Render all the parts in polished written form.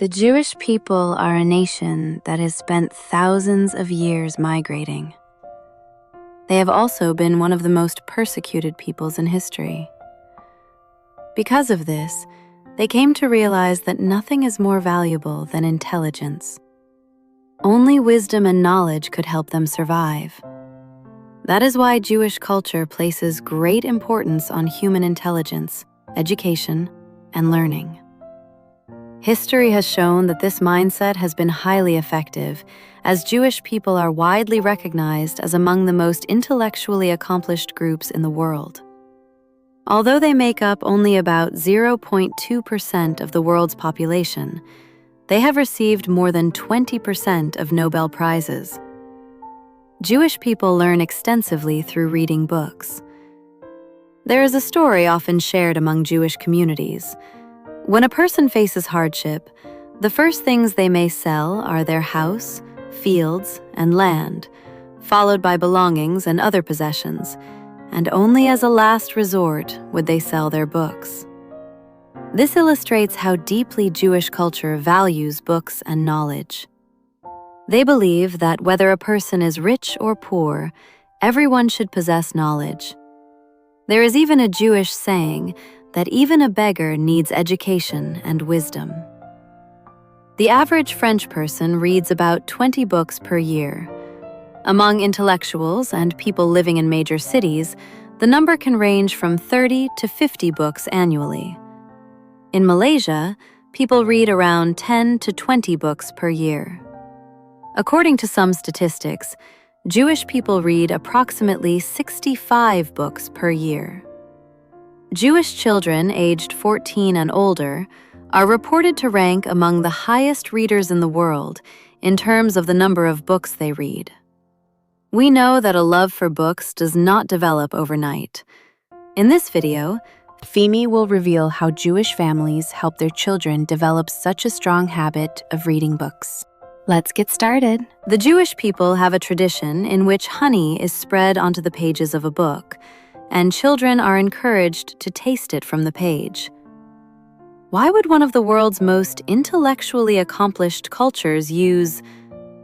The Jewish people are a nation that has spent thousands of years migrating. They have also been one of the most persecuted peoples in history. Because of this, they came to realize that nothing is more valuable than intelligence. Only wisdom and knowledge could help them survive. That is why Jewish culture places great importance on human intelligence, education, and learning. History has shown that this mindset has been highly effective, as Jewish people are widely recognized as among the most intellectually accomplished groups in the world. Although they make up only about 0.2% of the world's population, they have received more than 20% of Nobel Prizes. Jewish people learn extensively through reading books. There is a story often shared among Jewish communities. When a person faces hardship, the first things they may sell are their house, fields, and land, followed by belongings and other possessions, and only as a last resort would they sell their books. This illustrates how deeply Jewish culture values books and knowledge. They believe that whether a person is rich or poor, everyone should possess knowledge. There is even a Jewish saying that even a beggar needs education and wisdom. The average French person reads about 20 books per year. Among intellectuals and people living in major cities, the number can range from 30 to 50 books annually. In Malaysia, people read around 10 to 20 books per year. According to some statistics, Jewish people read approximately 65 books per year. Jewish children aged 14 and older are reported to rank among the highest readers in the world in terms of the number of books they read. We know that a love for books does not develop overnight. In this video, Fimi will reveal how Jewish families help their children develop such a strong habit of reading books. Let's get started. The Jewish people have a tradition in which honey is spread onto the pages of a book, and children are encouraged to taste it from the page. Why would one of the world's most intellectually accomplished cultures use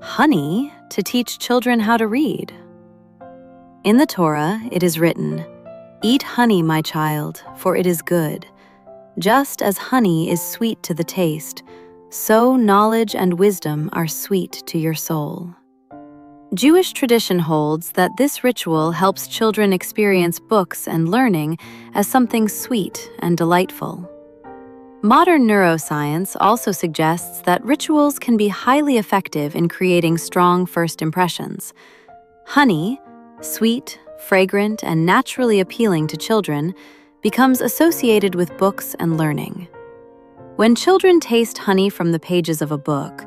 honey to teach children how to read? In the Torah, it is written, "Eat honey, my child, for it is good. Just as honey is sweet to the taste, so knowledge and wisdom are sweet to your soul." Jewish tradition holds that this ritual helps children experience books and learning as something sweet and delightful. Modern neuroscience also suggests that rituals can be highly effective in creating strong first impressions. Honey, sweet, fragrant, and naturally appealing to children, becomes associated with books and learning. When children taste honey from the pages of a book,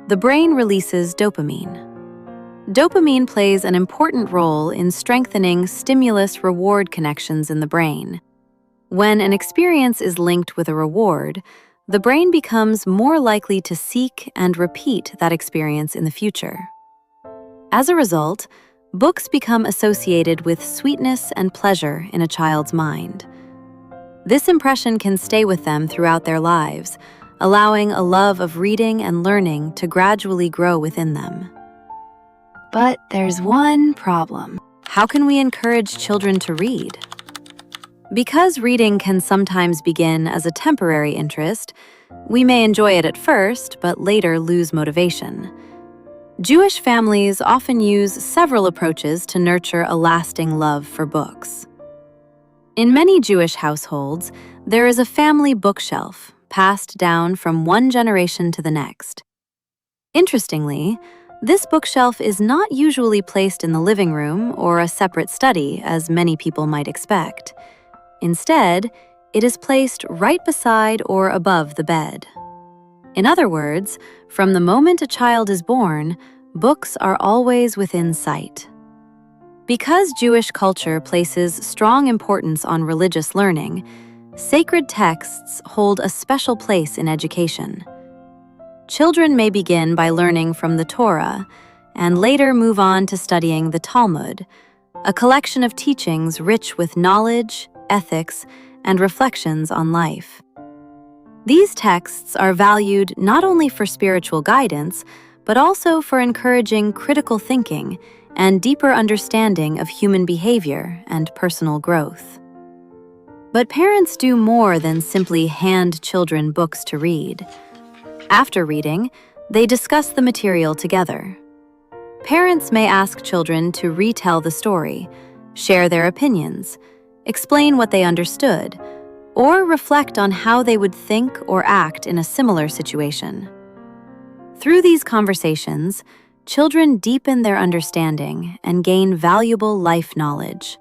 the brain releases dopamine. Dopamine plays an important role in strengthening stimulus-reward connections in the brain. When an experience is linked with a reward, the brain becomes more likely to seek and repeat that experience in the future. As a result, books become associated with sweetness and pleasure in a child's mind. This impression can stay with them throughout their lives, allowing a love of reading and learning to gradually grow within them. But there's one problem. How can we encourage children to read? Because reading can sometimes begin as a temporary interest, we may enjoy it at first, but later lose motivation. Jewish families often use several approaches to nurture a lasting love for books. In many Jewish households, there is a family bookshelf passed down from one generation to the next. Interestingly, this bookshelf is not usually placed in the living room or a separate study, as many people might expect. Instead, it is placed right beside or above the bed. In other words, from the moment a child is born, books are always within sight. Because Jewish culture places strong importance on religious learning, sacred texts hold a special place in education. Children may begin by learning from the Torah and later move on to studying the Talmud, a collection of teachings rich with knowledge, ethics, and reflections on life. These texts are valued not only for spiritual guidance, but also for encouraging critical thinking and deeper understanding of human behavior and personal growth. But parents do more than simply hand children books to read. After reading, they discuss the material together. Parents may ask children to retell the story, share their opinions, explain what they understood, or reflect on how they would think or act in a similar situation. Through these conversations, children deepen their understanding and gain valuable life knowledge.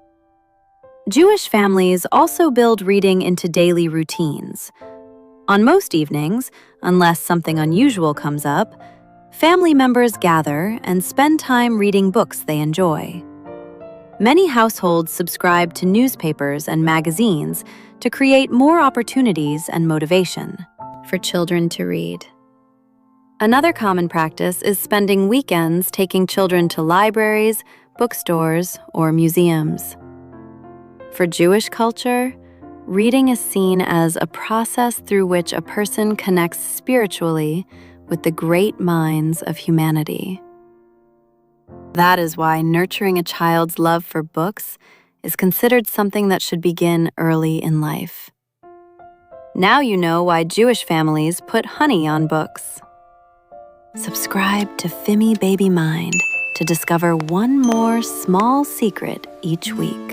Jewish families also build reading into daily routines. On most evenings, unless something unusual comes up, family members gather and spend time reading books they enjoy. Many households subscribe to newspapers and magazines to create more opportunities and motivation for children to read. Another common practice is spending weekends taking children to libraries, bookstores, or museums. For Jewish culture, reading is seen as a process through which a person connects spiritually with the great minds of humanity. That is why nurturing a child's love for books is considered something that should begin early in life. Now you know why Jewish families put honey on books. Subscribe to Fimi Baby Mind to discover one more small secret each week.